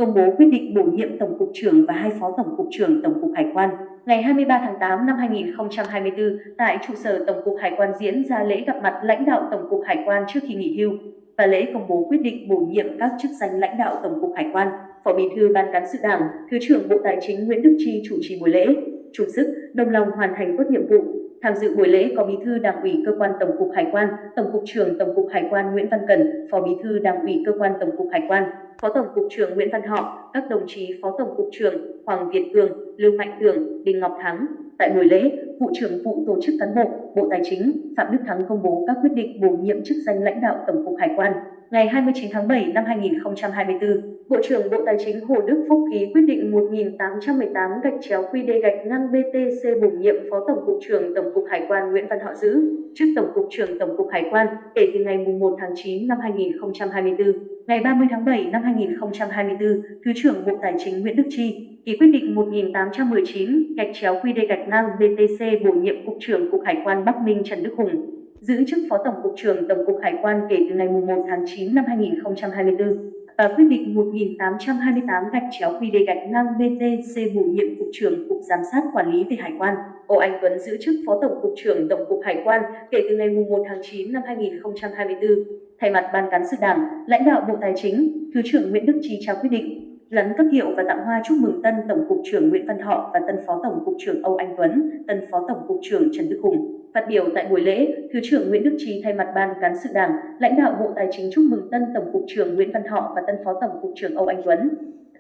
công bố quyết định bổ nhiệm Tổng cục trưởng và 2 Phó Tổng cục trưởng Tổng cục Hải quan. Ngày 23 tháng 8 năm 2024, tại trụ sở Tổng cục Hải quan diễn ra lễ gặp mặt lãnh đạo Tổng cục Hải quan trước khi nghỉ hưu và lễ công bố quyết định bổ nhiệm các chức danh lãnh đạo Tổng cục Hải quan. Phó Bí thư Ban cán sự Đảng, Thứ trưởng Bộ Tài chính Nguyễn Đức Chi chủ trì buổi lễ, chung sức đồng lòng hoàn thành tốt nhiệm vụ. Tham dự buổi lễ có Bí thư Đảng ủy Cơ quan Tổng cục Hải quan, Tổng cục trưởng Tổng cục Hải quan Nguyễn Văn Cẩn, Phó Bí thư Đảng ủy Cơ quan Tổng cục Hải quan, Phó Tổng cục trưởng Nguyễn Văn Họ, các đồng chí Phó Tổng cục trưởng Hoàng Việt Cường, Lưu Mạnh Tường, Đinh Ngọc Thắng. Tại buổi lễ, Vụ trưởng Vụ Tổ chức Cán bộ, Bộ Tài chính Phạm Đức Thắng công bố các quyết định bổ nhiệm chức danh lãnh đạo Tổng cục Hải quan. Ngày 29 tháng 7 năm 2024, Bộ trưởng Bộ Tài chính Hồ Đức Phúc ký quyết định 1818-QD-BTC bổ nhiệm Phó Tổng cục trưởng Tổng cục Hải quan Nguyễn Văn Họ giữ chức Tổng cục trưởng Tổng cục Hải quan kể từ ngày 1 tháng 9 năm 2024. Ngày 30 tháng 7 năm 2024, Thứ trưởng Bộ Tài chính Nguyễn Đức Chi ký quyết định 1819-QD-BTC bổ nhiệm Cục trưởng Cục Hải quan Bắc Ninh Trần Đức Hùng giữ chức Phó Tổng cục trưởng Tổng cục Hải quan kể từ ngày 1 tháng 9 năm 2024 và quyết định 1828-QD-BTC bổ nhiệm Cục trưởng Cục Giám sát Quản lý về Hải quan Ô Anh Tuấn giữ chức Phó Tổng cục trưởng Tổng cục Hải quan kể từ ngày 1 tháng 9 năm 2024. Thay mặt Ban cán sự Đảng, lãnh đạo Bộ Tài chính, Thứ trưởng Nguyễn Đức Chi trao quyết định lẫn cấp hiệu và tặng hoa chúc mừng tân Tổng cục trưởng Nguyễn Văn Họ và tân Phó Tổng cục trưởng Âu Anh Tuấn, tân Phó Tổng cục trưởng Trần Đức Hùng. Phát biểu tại buổi lễ, Thứ trưởng Nguyễn Đức Chi thay mặt Ban cán sự Đảng, lãnh đạo Bộ Tài chính chúc mừng tân Tổng cục trưởng Nguyễn Văn Họ và tân Phó Tổng cục trưởng Âu Anh Tuấn,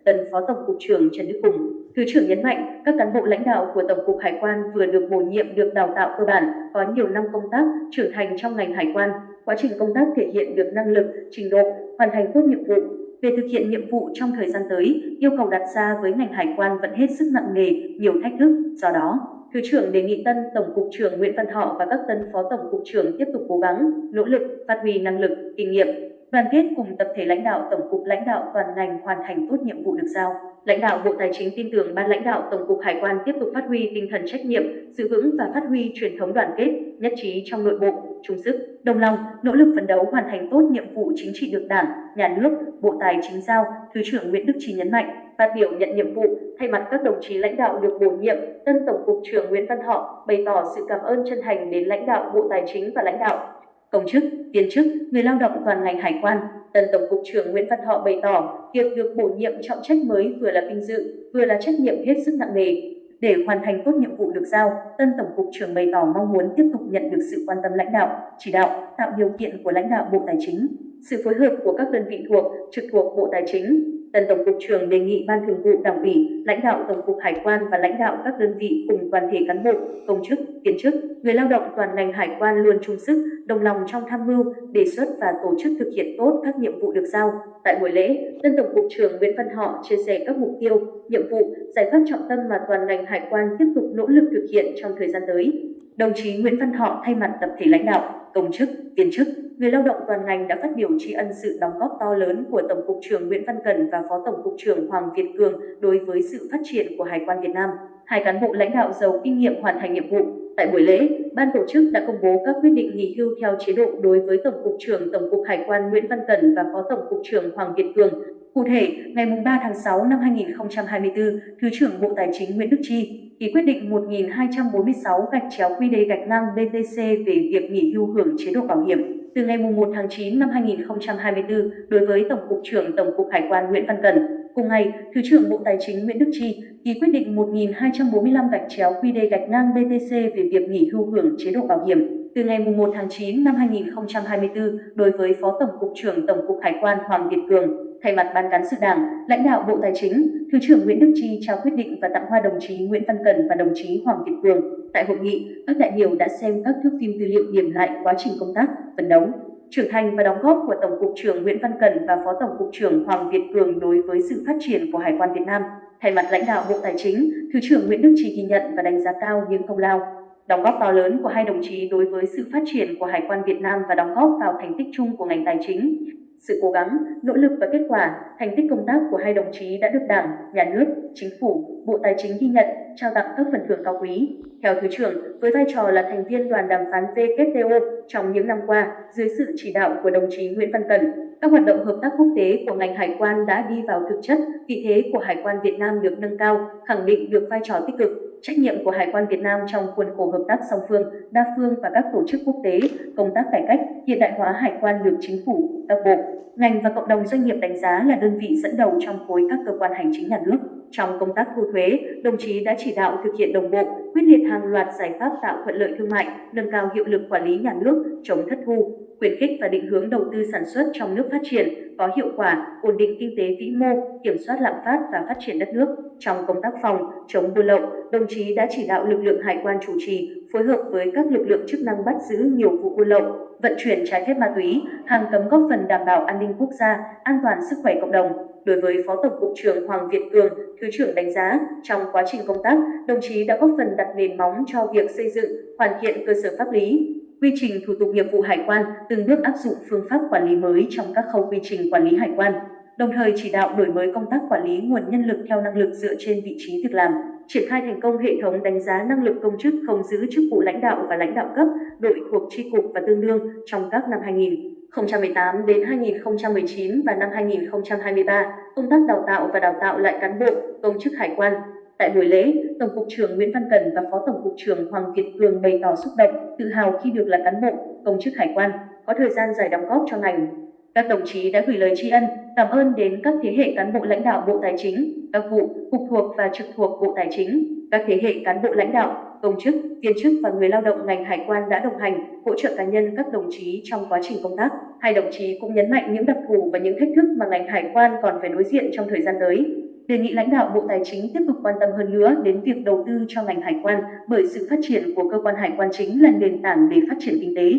tân Phó Tổng cục trưởng Trần Đức Hùng. Thứ trưởng nhấn mạnh, các cán bộ lãnh đạo của Tổng cục Hải quan vừa được bổ nhiệm được đào tạo cơ bản, có nhiều năm công tác, trưởng thành trong ngành hải quan. Quá trình công tác thể hiện được năng lực, trình độ, hoàn thành tốt nhiệm vụ. Về thực hiện nhiệm vụ trong thời gian tới, yêu cầu đặt ra với ngành hải quan vẫn hết sức nặng nề, nhiều thách thức. Do đó, Thứ trưởng đề nghị tân Tổng cục trưởng Nguyễn Văn Họ và các tân Phó Tổng cục trưởng tiếp tục cố gắng, nỗ lực, phát huy năng lực, kinh nghiệm, đoàn kết cùng tập thể lãnh đạo Tổng cục lãnh đạo toàn ngành hoàn thành tốt nhiệm vụ được giao. Lãnh đạo Bộ Tài chính tin tưởng Ban lãnh đạo Tổng cục Hải quan tiếp tục phát huy tinh thần trách nhiệm, giữ vững và phát huy truyền thống đoàn kết, nhất trí trong nội bộ, chung sức, đồng lòng, nỗ lực phấn đấu hoàn thành tốt nhiệm vụ chính trị được Đảng, Nhà nước, Bộ Tài chính giao. Thứ trưởng Nguyễn Đức Chi nhấn mạnh, phát biểu nhận nhiệm vụ, thay mặt các đồng chí lãnh đạo được bổ nhiệm, tân Tổng cục trưởng Nguyễn Văn Họ bày tỏ sự cảm ơn chân thành đến lãnh đạo Bộ Tài chính và lãnh đạo công chức, viên chức, người lao động toàn ngành hải quan. Tân Tổng cục trưởng Nguyễn Văn Họ bày tỏ việc được bổ nhiệm trọng trách mới vừa là vinh dự, vừa là trách nhiệm hết sức nặng nề. Để hoàn thành tốt nhiệm vụ được giao, tân Tổng cục trưởng bày tỏ mong muốn tiếp tục nhận được sự quan tâm lãnh đạo, chỉ đạo, tạo điều kiện của lãnh đạo Bộ Tài chính, sự phối hợp của các đơn vị thuộc, trực thuộc Bộ Tài chính. Tân Tổng cục trưởng đề nghị Ban Thường vụ Đảng ủy, lãnh đạo Tổng cục Hải quan và lãnh đạo các đơn vị cùng toàn thể cán bộ, công chức, viên chức, người lao động toàn ngành hải quan luôn chung sức, đồng lòng trong tham mưu, đề xuất và tổ chức thực hiện tốt các nhiệm vụ được giao. Tại buổi lễ, tân Tổng cục trưởng Nguyễn Văn Họ chia sẻ các mục tiêu, nhiệm vụ, giải pháp trọng tâm mà toàn ngành hải quan tiếp tục nỗ lực thực hiện trong thời gian tới. Đồng chí Nguyễn Văn Họ thay mặt tập thể lãnh đạo, công chức, viên chức, người lao động toàn ngành đã phát biểu tri ân sự đóng góp to lớn của Tổng cục trưởng Nguyễn Văn Cẩn và Phó Tổng cục trưởng Hoàng Việt Cường đối với sự phát triển của Hải quan Việt Nam. Hai cán bộ lãnh đạo giàu kinh nghiệm hoàn thành nhiệm vụ. Tại buổi lễ, ban tổ chức đã công bố các quyết định nghỉ hưu theo chế độ đối với Tổng cục trưởng Tổng cục Hải quan Nguyễn Văn Cẩn và Phó Tổng cục trưởng Hoàng Việt Cường. Cụ thể, ngày 3 tháng 6 năm 2024, Thứ trưởng Bộ Tài chính Nguyễn Đức Chi ký quyết định 1246-QD-BTC về việc nghỉ hưu hưởng chế độ bảo hiểm từ ngày 1 tháng 9 năm 2024 đối với Tổng cục trưởng Tổng cục Hải quan Nguyễn Văn Cẩn. Cùng ngày, Thứ trưởng Bộ Tài chính Nguyễn Đức Chi ký quyết định 1245-QD-BTC về việc nghỉ hưu hưởng chế độ bảo hiểm từ ngày 1 tháng 9 năm 2024 đối với Phó Tổng cục trưởng Tổng cục Hải quan Hoàng Việt Cường. Thay mặt Ban cán sự Đảng, lãnh đạo Bộ Tài chính, Thứ trưởng Nguyễn Đức Chi trao quyết định và tặng hoa đồng chí Nguyễn Văn Cẩn và đồng chí Hoàng Việt Cường. Tại hội nghị, các đại biểu đã xem các thước phim tư liệu điểm lại quá trình công tác, phấn đấu, trưởng thành và đóng góp của Tổng cục trưởng Nguyễn Văn Cẩn và Phó Tổng cục trưởng Hoàng Việt Cường đối với sự phát triển của Hải quan Việt Nam. Thay mặt lãnh đạo Bộ Tài chính, Thứ trưởng Nguyễn Đức Chi ghi nhận và đánh giá cao những công lao, đóng góp to lớn của hai đồng chí đối với sự phát triển của Hải quan Việt Nam và đóng góp vào thành tích chung của ngành tài chính. Sự cố gắng, nỗ lực và kết quả, thành tích công tác của hai đồng chí đã được Đảng, Nhà nước, Chính phủ, Bộ Tài chính ghi nhận, trao tặng các phần thưởng cao quý. Theo Thứ trưởng, với vai trò là thành viên đoàn đàm phán WTO trong những năm qua, dưới sự chỉ đạo của đồng chí Nguyễn Văn Cần, các hoạt động hợp tác quốc tế của ngành hải quan đã đi vào thực chất, vị thế của Hải quan Việt Nam được nâng cao, khẳng định được vai trò tích cực, trách nhiệm của Hải quan Việt Nam trong khuôn khổ hợp tác song phương, đa phương và các tổ chức quốc tế, công tác cải cách, hiện đại hóa hải quan được chính phủ, các bộ, ngành và cộng đồng doanh nghiệp đánh giá là đơn vị dẫn đầu trong khối các cơ quan hành chính nhà nước. Trong công tác thu thuế, đồng chí đã chỉ đạo thực hiện đồng bộ, quyết liệt hàng loạt giải pháp tạo thuận lợi thương mại, nâng cao hiệu lực quản lý nhà nước, chống thất thu, khuyến khích và định hướng đầu tư sản xuất trong nước phát triển, có hiệu quả, ổn định kinh tế vĩ mô, kiểm soát lạm phát và phát triển đất nước. Trong công tác phòng, chống buôn lậu, đồng chí đã chỉ đạo lực lượng hải quan chủ trì, phối hợp với các lực lượng chức năng bắt giữ nhiều vụ buôn lậu, vận chuyển trái phép ma túy, hàng cấm góp phần đảm bảo an ninh quốc gia, an toàn sức khỏe cộng đồng. Đối với Phó Tổng cục trưởng Hoàng Việt Cường, Thứ trưởng đánh giá, trong quá trình công tác, đồng chí đã góp phần đặt nền móng cho việc xây dựng, hoàn thiện cơ sở pháp lý, quy trình thủ tục nghiệp vụ hải quan, từng bước áp dụng phương pháp quản lý mới trong các khâu quy trình quản lý hải quan, đồng thời chỉ đạo đổi mới công tác quản lý nguồn nhân lực theo năng lực dựa trên vị trí việc làm, triển khai thành công hệ thống đánh giá năng lực công chức không giữ chức vụ lãnh đạo và lãnh đạo cấp, đội thuộc chi cục và tương đương trong các năm 2018 đến 2019 và năm 2023, công tác đào tạo và đào tạo lại cán bộ, công chức hải quan. Tại buổi lễ, Tổng cục trưởng Nguyễn Văn Cần và Phó Tổng cục trưởng Hoàng Việt Cường bày tỏ xúc động, tự hào khi được là cán bộ, công chức hải quan, có thời gian dài đóng góp cho ngành. Các đồng chí đã gửi lời tri ân, cảm ơn đến các thế hệ cán bộ lãnh đạo Bộ Tài chính, các vụ, cục thuộc và trực thuộc Bộ Tài chính, các thế hệ cán bộ lãnh đạo, công chức, viên chức và người lao động ngành hải quan đã đồng hành, hỗ trợ cá nhân các đồng chí trong quá trình công tác. Hai đồng chí cũng nhấn mạnh những đặc thù và những thách thức mà ngành hải quan còn phải đối diện trong thời gian tới. Đề nghị lãnh đạo Bộ Tài chính tiếp tục quan tâm hơn nữa đến việc đầu tư cho ngành hải quan bởi sự phát triển của cơ quan hải quan chính là nền tảng để phát triển kinh tế,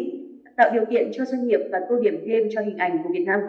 tạo điều kiện cho doanh nghiệp và tô điểm thêm cho hình ảnh của Việt Nam.